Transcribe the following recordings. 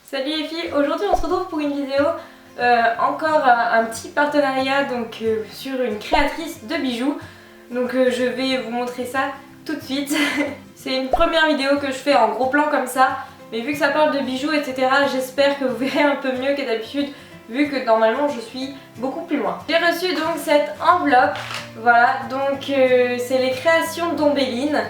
Salut les filles, aujourd'hui on se retrouve pour une vidéo, encore un petit partenariat donc, sur une créatrice de bijoux. Donc je vais vous montrer ça tout de suite. C'est une première vidéo que je fais en gros plan comme ça, mais vu que ça parle de bijoux etc, j'espère que vous verrez un peu mieux que d'habitude, vu que normalement je suis beaucoup plus loin. J'ai reçu donc cette enveloppe, voilà, donc c'est les créations d'Ombelline.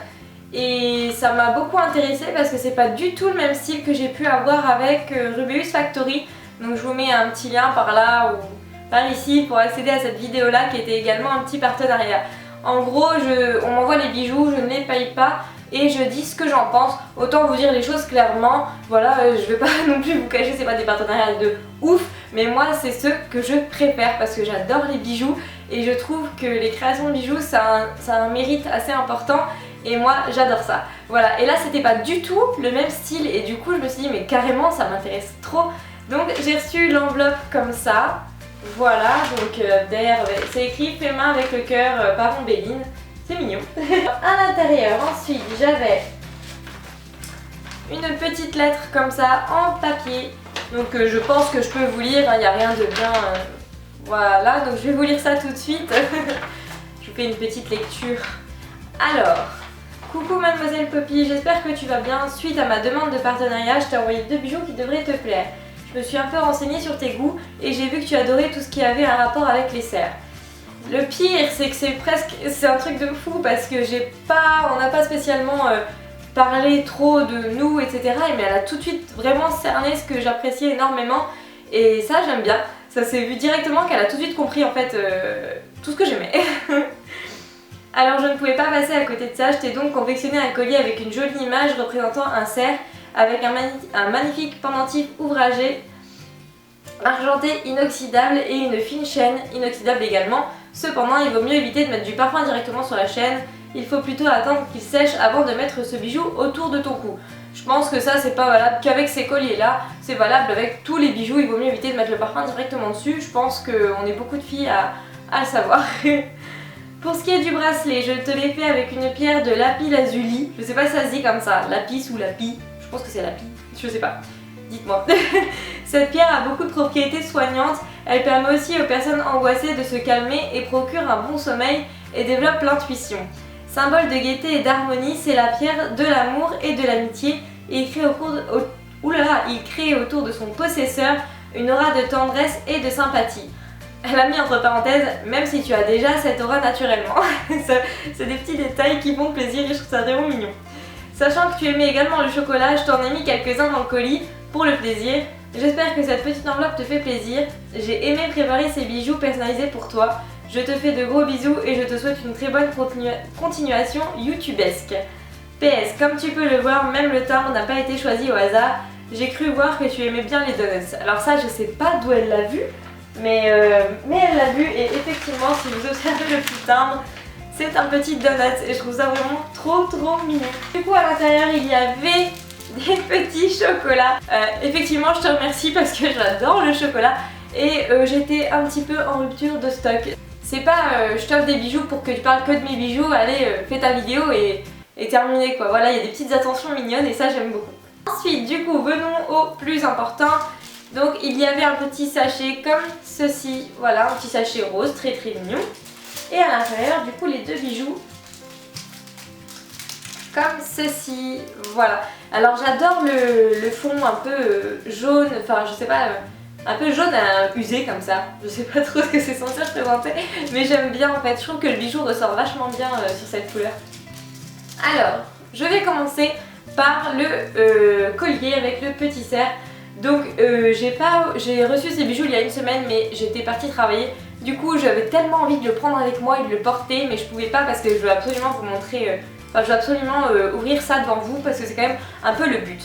Et ça m'a beaucoup intéressée parce que c'est pas du tout le même style que j'ai pu avoir avec Rubeus Factory. Donc je vous mets un petit lien par là ou par ici pour accéder à cette vidéo là qui était également un petit partenariat. En gros on m'envoie les bijoux, je ne les paye pas et je dis ce que j'en pense. Autant vous dire les choses clairement, voilà, je vais pas non plus vous cacher, c'est pas des partenariats de ouf, mais moi c'est ceux que je préfère parce que j'adore les bijoux et je trouve que les créations de bijoux ça a un mérite assez important. Et moi j'adore ça. Voilà, et là c'était pas du tout le même style et du coup je me suis dit mais carrément ça m'intéresse trop. Donc j'ai reçu l'enveloppe comme ça. Voilà, donc derrière c'est écrit fait main avec le cœur par Ombelline. C'est mignon. À l'intérieur ensuite j'avais une petite lettre comme ça en papier. Donc je pense que je peux vous lire, il n'y a rien de bien... Voilà, donc je vais vous lire ça tout de suite. Je vous fais une petite lecture. Alors... Coucou Mademoiselle Poppy, j'espère que tu vas bien. Suite à ma demande de partenariat, je t'ai envoyé 2 bijoux qui devraient te plaire. Je me suis un peu renseignée sur tes goûts et j'ai vu que tu adorais tout ce qui avait un rapport avec les cerfs. Le pire, c'est que c'est un truc de fou parce que on n'a pas spécialement parlé trop de nous, etc. Mais elle a tout de suite vraiment cerné ce que j'appréciais énormément et ça j'aime bien. Ça s'est vu directement qu'elle a tout de suite compris en fait tout ce que j'aimais. Alors je ne pouvais pas passer à côté de ça, je t'ai donc confectionné un collier avec une jolie image représentant un cerf avec un magnifique pendentif ouvragé, argenté inoxydable et une fine chaîne inoxydable également. Cependant il vaut mieux éviter de mettre du parfum directement sur la chaîne, il faut plutôt attendre qu'il sèche avant de mettre ce bijou autour de ton cou. Je pense que ça c'est pas valable qu'avec ces colliers là, c'est valable avec tous les bijoux, il vaut mieux éviter de mettre le parfum directement dessus, je pense qu'on est beaucoup de filles à le savoir. Pour ce qui est du bracelet, je te l'ai fait avec une pierre de lapis lazuli. Je sais pas si ça se dit comme ça, lapis ou lapis. Je pense que c'est lapis, je sais pas. Dites-moi. Cette pierre a beaucoup de propriétés soignantes. Elle permet aussi aux personnes angoissées de se calmer et procure un bon sommeil et développe l'intuition. Symbole de gaieté et d'harmonie, c'est la pierre de l'amour et de l'amitié. Et il crée autour de son possesseur une aura de tendresse et de sympathie. Elle a mis entre parenthèses, même si tu as déjà cette aura naturellement. C'est des petits détails qui font plaisir et je trouve ça vraiment mignon. Sachant que tu aimais également le chocolat, je t'en ai mis quelques-uns dans le colis pour le plaisir. J'espère que cette petite enveloppe te fait plaisir. J'ai aimé préparer ces bijoux personnalisés pour toi. Je te fais de gros bisous et je te souhaite une très bonne continuation youtubesque. PS, comme tu peux le voir, même le timbre n'a pas été choisi au hasard. J'ai cru voir que tu aimais bien les donuts. Alors ça, je sais pas d'où elle l'a vu. Mais elle l'a vu et effectivement si vous observez le petit timbre, c'est un petit donut et je trouve ça vraiment trop mignon. Du coup à l'intérieur il y avait des petits chocolats. Effectivement je te remercie parce que j'adore le chocolat et j'étais un petit peu en rupture de stock. C'est pas je t'offre des bijoux pour que tu parles que de mes bijoux, allez fais ta vidéo et terminé quoi. Voilà, il y a des petites attentions mignonnes et ça j'aime beaucoup. Ensuite du coup venons au plus important. Donc il y avait un petit sachet comme ceci, voilà, un petit sachet rose très mignon. Et à l'intérieur du coup les 2 bijoux comme ceci, voilà. Alors j'adore le fond un peu jaune, enfin je sais pas, un peu jaune usé comme ça. Je sais pas trop ce que c'est censé représenter, mais j'aime bien en fait, je trouve que le bijou ressort vachement bien sur cette couleur. Alors, je vais commencer par le collier avec le petit cerf. Donc j'ai reçu ces bijoux il y a une semaine mais j'étais partie travailler. Du coup j'avais tellement envie de le prendre avec moi et de le porter mais je pouvais pas parce que je veux absolument vous montrer, je veux absolument ouvrir ça devant vous parce que c'est quand même un peu le but.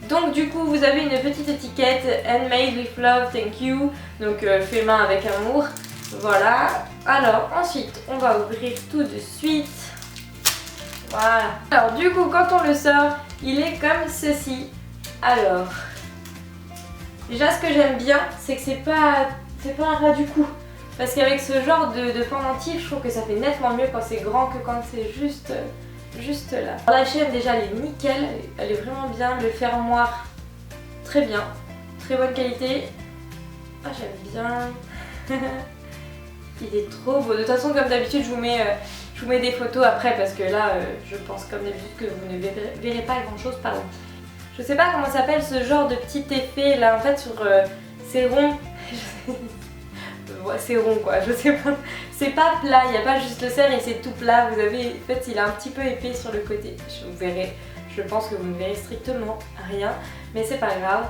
Donc du coup vous avez une petite étiquette Handmade with love, thank you. Donc fait main avec amour. Voilà. Alors ensuite on va ouvrir tout de suite. Voilà. Alors du coup quand on le sort il est comme ceci. Alors... Déjà ce que j'aime bien c'est que c'est pas un ras du cou. Parce qu'avec ce genre de pendentif je trouve que ça fait nettement mieux quand c'est grand que quand c'est juste là. Alors la chaîne déjà elle est nickel, elle est vraiment bien, le fermoir très bien. très bonne qualité. Ah, j'aime bien. Il est trop beau. De toute façon, comme d'habitude, je vous mets des photos après parce que là, je pense comme d'habitude que vous ne verrez pas grand chose. Pardon. Je sais pas comment s'appelle ce genre de petit effet là, en fait, sur ces ronds. Ouais, c'est rond quoi, je sais pas. C'est pas plat, il n'y a pas juste le cerf et c'est tout plat. Vous avez, en fait, il est un petit peu épais sur le côté. Vous verrez, je pense que vous ne verrez strictement rien, mais c'est pas grave.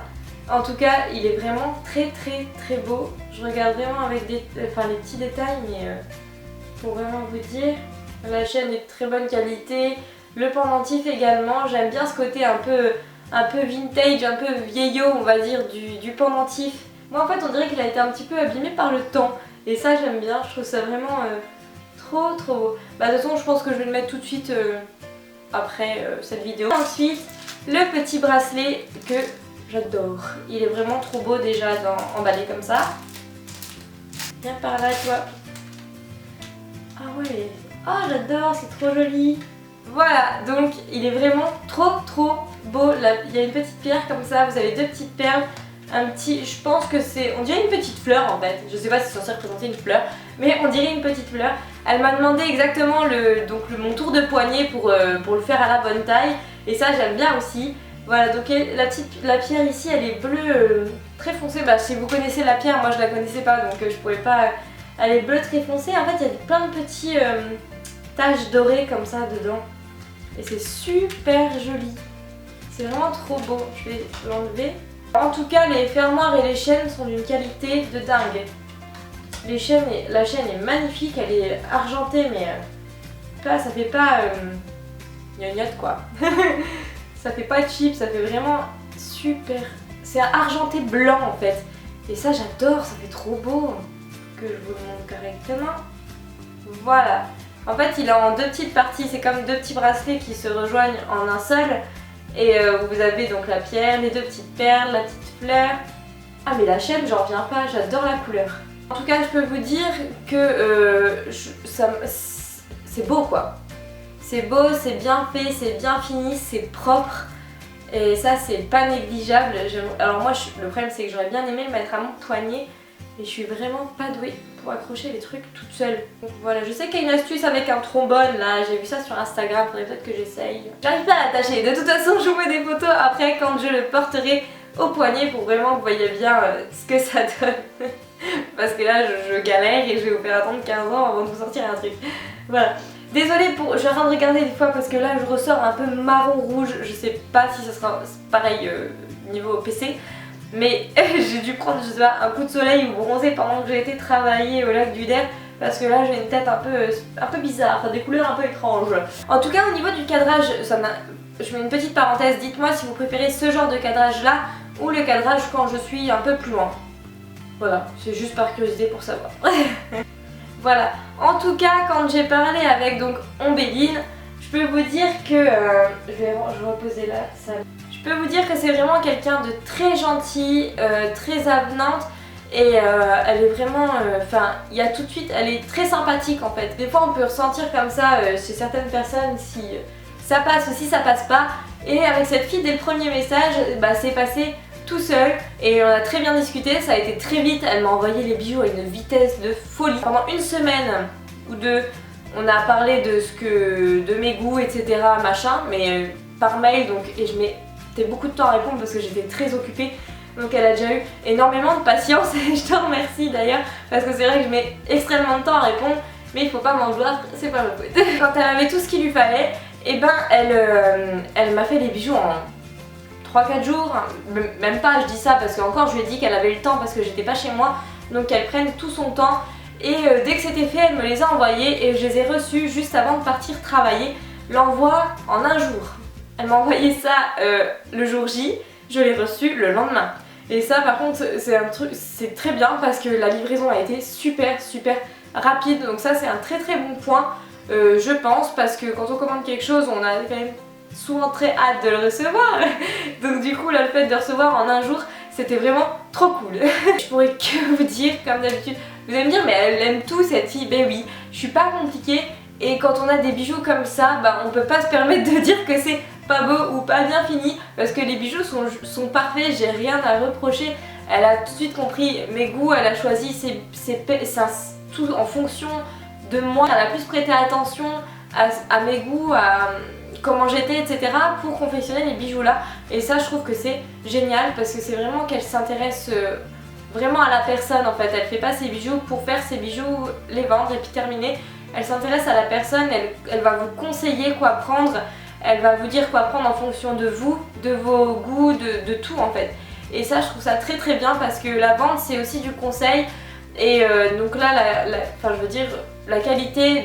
En tout cas, il est vraiment très très très beau. Je regarde vraiment avec les petits détails, mais pour vraiment vous dire, la chaîne est de très bonne qualité. Le pendentif également, j'aime bien ce côté un peu vintage, un peu vieillot, on va dire, du pendentif. Moi en fait on dirait qu'il a été un petit peu abîmé par le temps et ça j'aime bien, je trouve ça vraiment trop trop beau. Bah de toute façon je pense que je vais le mettre tout de suite après cette vidéo. Ensuite le petit bracelet que j'adore, il est vraiment trop beau déjà emballé comme ça. Viens par là toi. Ah ouais, oh j'adore, c'est trop joli. Voilà, donc il est vraiment trop trop beau. Là, il y a une petite pierre comme ça, vous avez deux petites perles. Un petit, je pense que c'est, on dirait une petite fleur en fait, je sais pas si c'est censé représenter une fleur, mais on dirait une petite fleur. Elle m'a demandé exactement mon tour de poignet pour le faire à la bonne taille, et ça j'aime bien aussi. Voilà, donc la pierre ici elle est bleue très foncée, bah si vous connaissez la pierre, moi je la connaissais pas donc je pouvais pas, elle est bleue très foncée, en fait il y a plein de petits taches dorées comme ça dedans, et c'est super joli, c'est vraiment trop beau, je vais l'enlever. En tout cas, les fermoirs et les chaînes sont d'une qualité de dingue. La chaîne est magnifique, elle est argentée, mais là, ça fait pas gnognotte quoi. Ça fait pas cheap, ça fait vraiment super. C'est argenté blanc en fait. Et ça, j'adore, ça fait trop beau. Que je vous le montre correctement. Voilà. En fait, il est en deux petites parties, c'est comme deux petits bracelets qui se rejoignent en un seul. Et vous avez donc la pierre, les deux petites perles, la petite fleur. Ah mais la chaîne, j'en reviens pas, j'adore la couleur. En tout cas, je peux vous dire que c'est beau quoi. C'est beau, c'est bien fait, c'est bien fini, c'est propre. Et ça, c'est pas négligeable. Alors moi, le problème c'est que j'aurais bien aimé le mettre à mon poignet. Et je suis vraiment pas douée pour accrocher les trucs toute seule. Donc voilà, je sais qu'il y a une astuce avec un trombone là, j'ai vu ça sur Instagram, faudrait peut-être que j'essaye. J'arrive pas à l'attacher, de toute façon je vous mets des photos après quand je le porterai au poignet pour vraiment que vous voyez bien ce que ça donne. Parce que là je galère et je vais vous faire attendre 15 ans avant de vous sortir un truc. Voilà. Désolée pour, je suis en train de regarder des fois parce que là je ressors un peu marron rouge, je sais pas si ça sera pareil niveau PC. Mais j'ai dû prendre, je sais pas, un coup de soleil ou bronzer pendant que j'ai été travailler au lac du Der parce que là j'ai une tête un peu bizarre, des couleurs un peu étranges. En tout cas au niveau du cadrage, je mets une petite parenthèse, dites-moi si vous préférez ce genre de cadrage là ou le cadrage quand je suis un peu plus loin. Voilà, c'est juste par curiosité pour savoir. Voilà, en tout cas quand j'ai parlé avec donc Ombéline, je peux vous dire que, je vais reposer là, ça. Je peux vous dire que c'est vraiment quelqu'un de très gentil, très avenante et elle est vraiment, il y a tout de suite, elle est très sympathique en fait. Des fois on peut ressentir comme ça chez certaines personnes si ça passe ou si ça passe pas. Et avec cette fille, dès le premier message, bah, c'est passé tout seul et on a très bien discuté, ça a été très vite, elle m'a envoyé les bijoux à une vitesse de folie. Pendant une semaine ou deux, on a parlé de mes goûts, etc. machin, mais par mail donc, et je mets beaucoup de temps à répondre parce que j'étais très occupée, donc elle a déjà eu énormément de patience et je te remercie d'ailleurs parce que c'est vrai que je mets extrêmement de temps à répondre, mais il faut pas m'en vouloir, c'est pas ma faute. Quand elle avait tout ce qu'il lui fallait, et ben elle m'a fait les bijoux en 3-4 jours, même pas, je dis ça parce qu'encore je lui ai dit qu'elle avait eu le temps parce que j'étais pas chez moi, donc qu'elle prenne tout son temps. Et dès que c'était fait, elle me les a envoyés et je les ai reçus juste avant de partir travailler. L'envoi en un jour. Elle m'a envoyé ça le jour J, je l'ai reçu le lendemain. Et ça par contre c'est très bien parce que la livraison a été super rapide. Donc ça c'est un très bon point je pense, parce que quand on commande quelque chose on a quand même souvent très hâte de le recevoir. Donc du coup là le fait de recevoir en un jour c'était vraiment trop cool. Je pourrais que vous dire comme d'habitude, vous allez me dire mais elle aime tout cette fille, ben oui, je suis pas compliquée. Et quand on a des bijoux comme ça, bah, on peut pas se permettre de dire que c'est pas beau ou pas bien fini, parce que les bijoux sont parfaits, j'ai rien à reprocher. Elle a tout de suite compris mes goûts, elle a choisi tout en fonction de moi. Elle a plus prêté attention à mes goûts, à comment j'étais, etc. pour confectionner les bijoux là. Et ça, je trouve que c'est génial parce que c'est vraiment qu'elle s'intéresse vraiment à la personne en fait. Elle fait pas ses bijoux pour faire ses bijoux, les vendre et puis terminer. Elle s'intéresse à la personne, elle va vous conseiller quoi prendre, elle va vous dire quoi prendre en fonction de vous, de vos goûts, de tout en fait. Et ça, je trouve ça très très bien parce que la vente c'est aussi du conseil. Et donc là, enfin, je veux dire, la qualité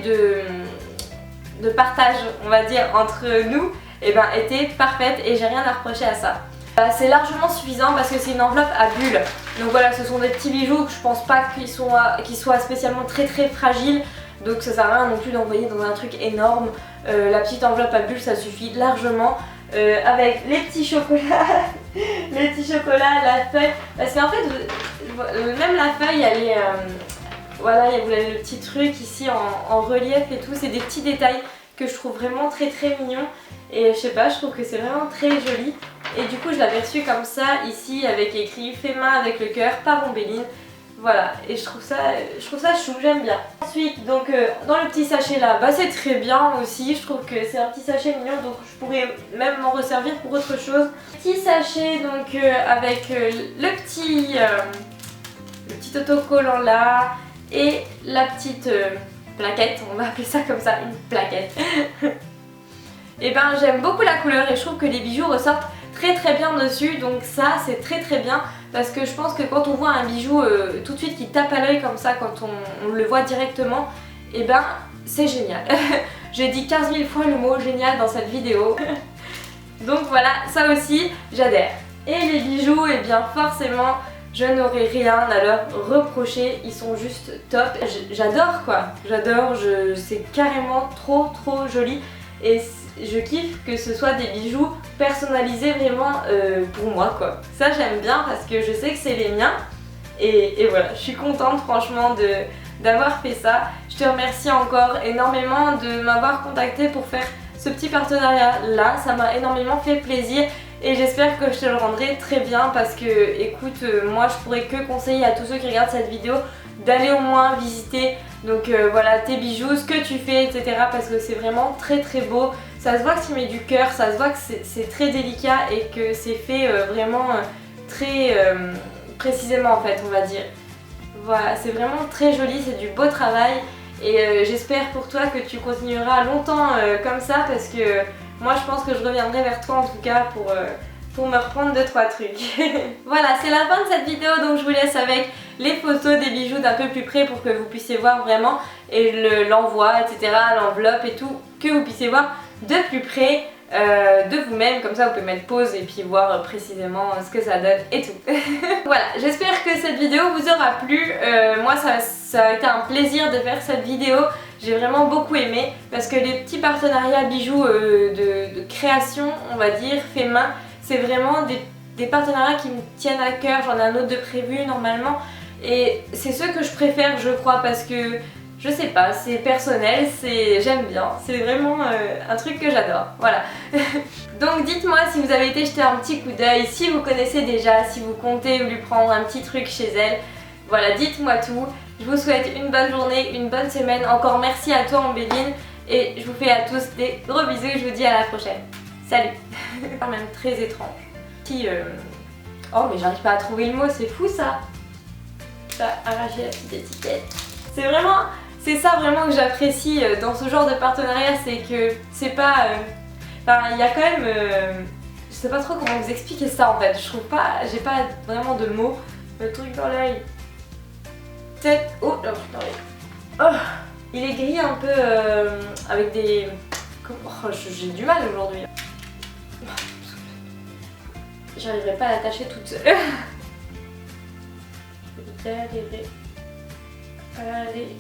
de partage, on va dire, entre nous, eh ben, était parfaite et j'ai rien à reprocher à ça. C'est largement suffisant parce que c'est une enveloppe à bulles. Donc voilà, ce sont des petits bijoux que je pense pas qu'ils soient spécialement très très fragiles. Donc ça sert à rien non plus d'envoyer dans un truc énorme. La petite enveloppe à bulles, ça suffit largement. Avec les petits chocolats, les petits chocolats, la feuille. Parce qu'en fait, même la feuille, elle est... voilà, vous avez le petit truc ici en relief et tout. C'est des petits détails que je trouve vraiment très très mignons. Et je sais pas, je trouve que c'est vraiment très joli. Et du coup, je l'avais reçu comme ça, ici, avec écrit fait main avec le cœur par Ombelline. Voilà, et je trouve ça chou, j'aime bien. Ensuite, donc dans le petit sachet là, bah c'est très bien aussi. Je trouve que c'est un petit sachet mignon, donc je pourrais même m'en resservir pour autre chose. Petit sachet donc avec le petit autocollant là et la petite plaquette, on va appeler ça comme ça, une plaquette. Et ben j'aime beaucoup la couleur et je trouve que les bijoux ressortent très très bien dessus, donc ça c'est très très bien parce que je pense que quand on voit un bijou tout de suite qui tape à l'œil comme ça, quand on le voit directement, et ben c'est génial. J'ai dit 15 000 fois le mot génial dans cette vidéo. Donc voilà, ça aussi j'adhère. Et les bijoux, et bien forcément je n'aurai rien à leur reprocher, ils sont juste top. J'adore quoi, j'adore, c'est carrément trop joli. Et je kiffe que ce soit des bijoux personnalisés vraiment pour moi quoi. Ça j'aime bien parce que je sais que c'est les miens. Et voilà, je suis contente franchement d'avoir fait ça. Je te remercie encore énormément de m'avoir contacté pour faire ce petit partenariat là. Ça m'a énormément fait plaisir. Et j'espère que je te le rendrai très bien parce que écoute, moi je pourrais que conseiller à tous ceux qui regardent cette vidéo d'aller au moins visiter donc voilà tes bijoux, ce que tu fais, etc. parce que c'est vraiment très très beau. Ça se voit que tu mets du cœur, ça se voit que c'est très délicat et que c'est fait vraiment très précisément en fait on va dire. Voilà, c'est vraiment très joli, c'est du beau travail et j'espère pour toi que tu continueras longtemps comme ça parce que moi je pense que je reviendrai vers toi en tout cas pour me reprendre 2-3 trucs. Voilà, c'est la fin de cette vidéo, donc je vous laisse avec les photos des bijoux d'un peu plus près pour que vous puissiez voir vraiment et l'envoi, etc., l'enveloppe et tout, que vous puissiez voir de plus près de vous-même, comme ça vous pouvez mettre pause et puis voir précisément ce que ça donne et tout. Voilà, j'espère que cette vidéo vous aura plu. Moi ça a été un plaisir de faire cette vidéo. J'ai vraiment beaucoup aimé parce que les petits partenariats bijoux de création, on va dire, fait main, c'est vraiment des partenariats qui me tiennent à cœur. J'en ai un autre de prévu normalement et c'est ceux que je préfère je crois parce que je sais pas, c'est personnel, j'aime bien, c'est vraiment un truc que j'adore, voilà. Donc dites-moi si vous avez été jeter un petit coup d'œil, si vous connaissez déjà, si vous comptez lui prendre un petit truc chez elle. Voilà, dites-moi tout. Je vous souhaite une bonne journée, une bonne semaine. Encore merci à toi Ombelline et je vous fais à tous des gros bisous et je vous dis à la prochaine. Salut. Quand même très étrange. Oh mais j'arrive pas à trouver le mot, c'est fou ça. Ça arracher la petite étiquette. C'est ça vraiment que j'apprécie dans ce genre de partenariat, c'est que c'est pas... Enfin, il y a quand même... je sais pas trop comment vous expliquer ça en fait, je trouve pas... J'ai pas vraiment de mots. Le truc dans l'œil. Oh, là, dans l'œil. Oh, il est gris un peu avec des... Oh, j'ai du mal aujourd'hui. J'arriverai pas à l'attacher toute seule. Allez.